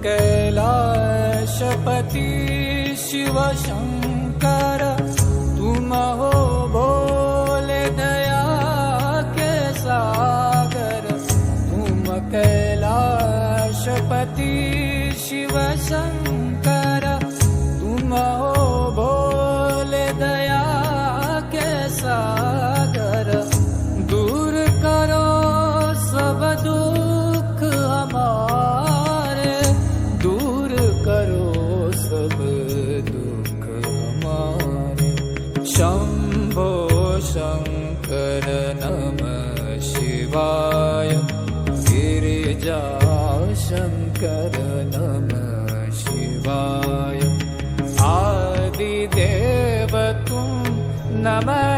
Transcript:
कैलाशपति शिव शंकर, तुम हो भोले दया के सागर। तुम कैलाशपति शिव शंकर, तुम हो भोले दया के सागर। दूर करो सब दुख हमारे, दूर करो सब दुख हमारे। शंभो शंकर नमः शिवाय, गिरिजा शंकर नमः शिवाय। आदिदेव तुम नमः